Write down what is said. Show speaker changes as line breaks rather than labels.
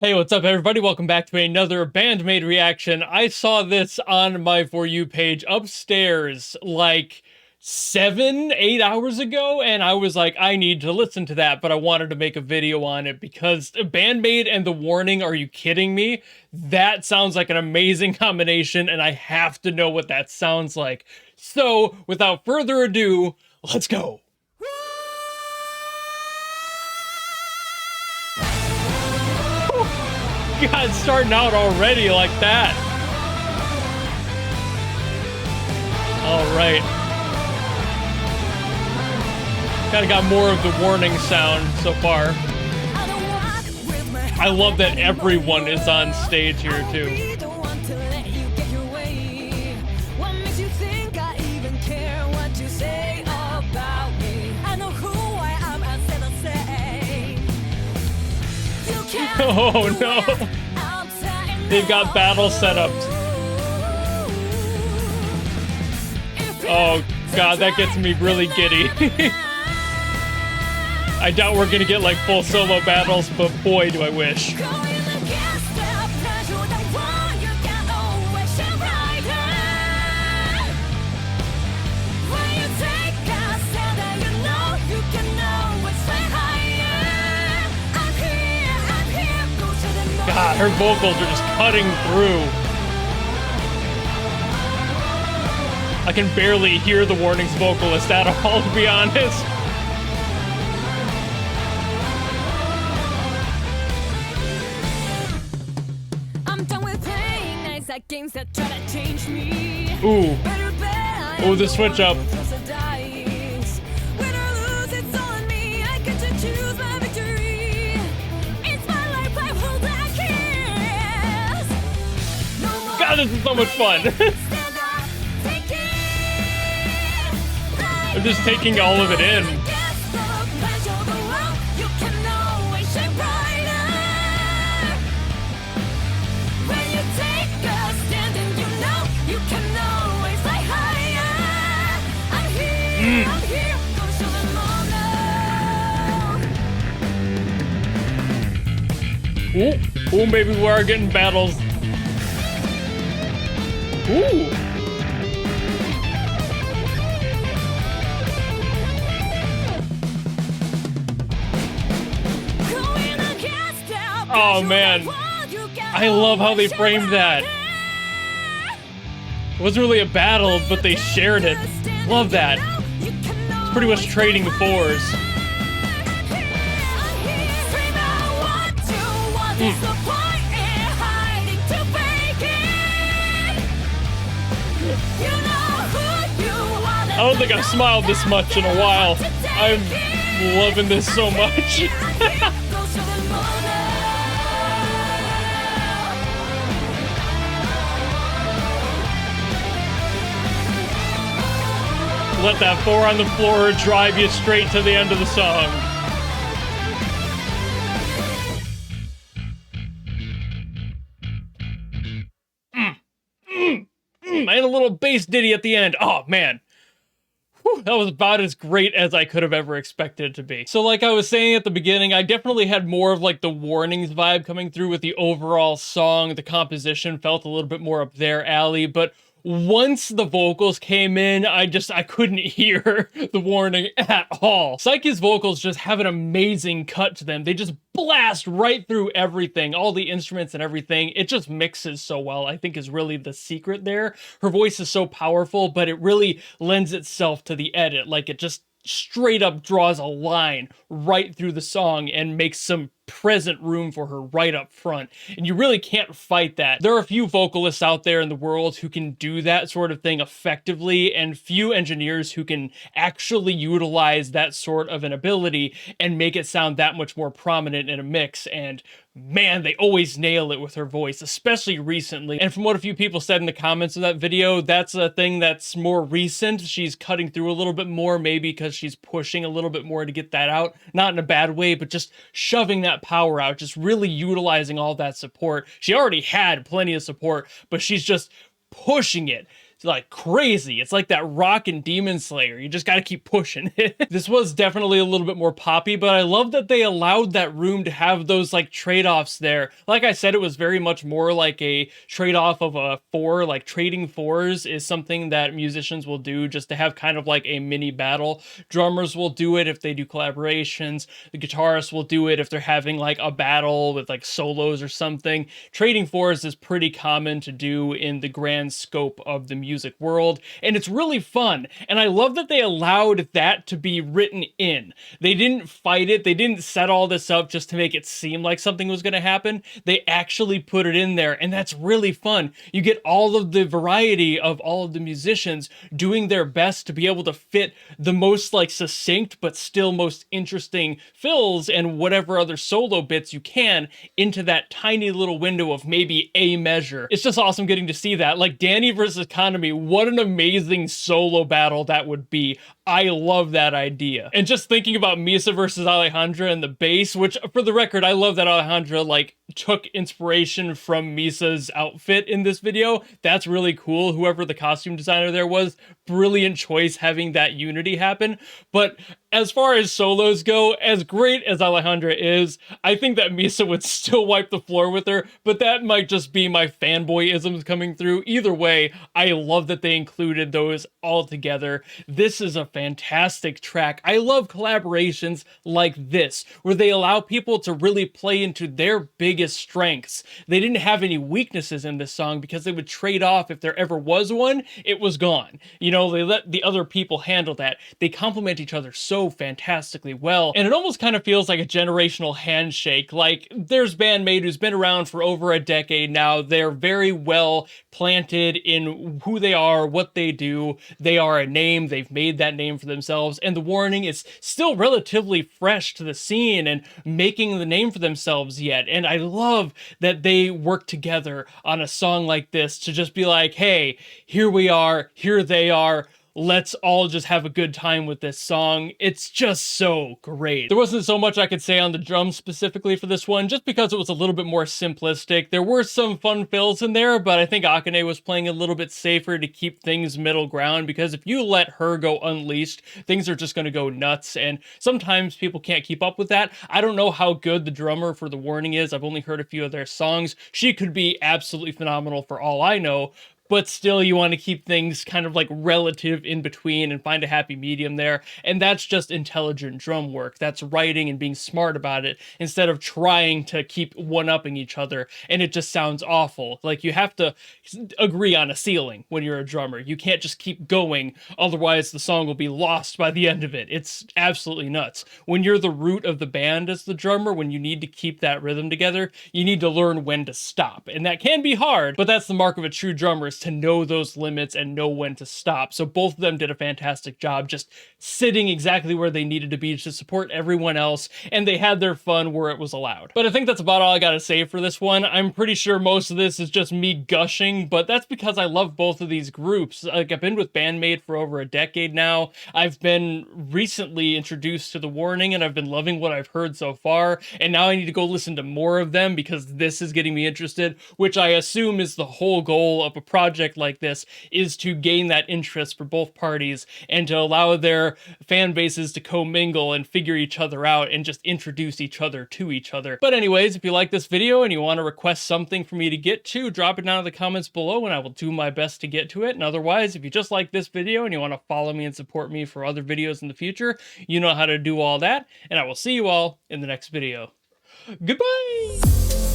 Hey, what's up, everybody? Welcome back to another BAND-MAID reaction. I saw this on my For You page upstairs like 7, 8 hours ago, and I was like, I need to listen to that, but I wanted to make a video on it because BAND-MAID and The Warning, are you kidding me? That sounds like an amazing combination, and I have to know what that sounds like. So, without further ado, let's go. God, starting out already like that. All right. Kinda got more of the Warning sound so far. I love that everyone is on stage here too. Oh no! They've got battle setups. Oh god, that gets me really giddy. I doubt we're gonna get like full solo battles, but boy do I wish. God, her vocals are just cutting through. I can barely hear the Warning's vocalist at all, to be honest. I'm done with playing nights at games that try to change me. Ooh. Oh, the switch up. This is so much fun. I'm just taking all of it in. Ooh, maybe we are getting battles. Ooh. Oh man, I love how they framed that. It wasn't really a battle, but they shared it. Love that. It's pretty much trading the fours. I don't think I've smiled this much in a while. I'm loving this so much. Let that 4 on the floor drive you straight to the end of the song. I had a little bass ditty at the end. Oh man. Whew, that was about as great as I could have ever expected it to be. So like I was saying at the beginning, I definitely had more of like the Warnings vibe coming through with the overall song. The composition felt a little bit more up their alley, but once the vocals came in, I couldn't hear the Warning at all. Psyche's vocals just have an amazing cut to them. They just blast right through everything, all the instruments and everything. It just mixes so well, I think is really the secret there. Her voice is so powerful, but it really lends itself to the edit. Like it just straight up draws a line right through the song and makes some present room for her right up front. And you really can't fight that. There are a few vocalists out there in the world who can do that sort of thing effectively, and few engineers who can actually utilize that sort of an ability and make it sound that much more prominent in a mix. And man, they always nail it with her voice, especially recently. And from what a few people said in the comments of that video, that's a thing that's more recent. She's cutting through a little bit more, maybe because she's pushing a little bit more to get that out. Not in a bad way, but just shoving that power out, just really utilizing all that support. She already had plenty of support, but she's just pushing it like crazy. It's like that rock and Demon Slayer. You just gotta keep pushing. This was definitely a little bit more poppy, but I love that they allowed that room to have those like trade-offs there. Like I said, it was very much more like a trade-off of a four, like trading fours is something that musicians will do just to have kind of like a mini battle. Drummers will do it if they do collaborations. The guitarists will do it if they're having like a battle with like solos or something. Trading fours is pretty common to do in the grand scope of the music world, and it's really fun. And I love that they allowed that to be written in. They didn't fight it. They didn't set all this up just to make it seem like something was going to happen. They actually put it in there, and that's really fun. You get all of the variety of all of the musicians doing their best to be able to fit the most like succinct but still most interesting fills and whatever other solo bits you can into that tiny little window of maybe a measure. It's just awesome getting to see that. Like Danny versus Konami, what an amazing solo battle that would be. I love that idea. And just thinking about Misa versus Alejandra and the bass, which for the record, I love that Alejandra like took inspiration from Misa's outfit in this video. That's really cool. Whoever the costume designer there was, brilliant choice having that unity happen. But as far as solos go, as great as Alejandra is, I think that Misa would still wipe the floor with her, but that might just be my fanboyisms coming through. Either way, I love that they included those all together. This is a fantastic track. I love collaborations like this, where they allow people to really play into their biggest strengths. They didn't have any weaknesses in this song because they would trade off. If there ever was one, it was gone. You know, they let the other people handle that. They complement each other so fantastically well, and it almost kind of feels like a generational handshake. Like, there's BAND-MAID, who's been around for over a decade now. They're very well planted in who they are, what they do. They are a name. They've made that name for themselves, and The Warning is still relatively fresh to the scene and making the name for themselves yet. And I love that they work together on a song like this to just be like, hey, here we are, here they are, let's all just have a good time with this song. It's just so great. There wasn't so much I could say on the drums specifically for this one, just because it was a little bit more simplistic. There were some fun fills in there, but I think Akane was playing a little bit safer to keep things middle ground, because if you let her go unleashed, things are just going to go nuts, and sometimes people can't keep up with that. I don't know how good the drummer for The Warning is. I've only heard a few of their songs. She could be absolutely phenomenal for all I know, but still you want to keep things kind of like relative in between and find a happy medium there. And that's just intelligent drum work. That's writing and being smart about it instead of trying to keep one-upping each other. And it just sounds awful. Like, you have to agree on a ceiling when you're a drummer. You can't just keep going, otherwise the song will be lost by the end of it. It's absolutely nuts. When you're the root of the band as the drummer, when you need to keep that rhythm together, you need to learn when to stop. And that can be hard, but that's the mark of a true drummer, is to know those limits and know when to stop. So both of them did a fantastic job just sitting exactly where they needed to be to support everyone else, and they had their fun where it was allowed. But I think that's about all I gotta say for this one. I'm pretty sure most of this is just me gushing, but that's because I love both of these groups. Like, I've been with BAND-MAID for over a decade now. I've been recently introduced to The Warning, and I've been loving what I've heard so far, and now I need to go listen to more of them because this is getting me interested, which I assume is the whole goal of a project like this, is to gain that interest for both parties and to allow their fan bases to commingle and figure each other out and just introduce each other to each other. But anyways, if you like this video and you want to request something for me to get to, drop it down in the comments below and I will do my best to get to it. And otherwise, if you just like this video and you want to follow me and support me for other videos in the future, you know how to do all that, and I will see you all in the next video. Goodbye!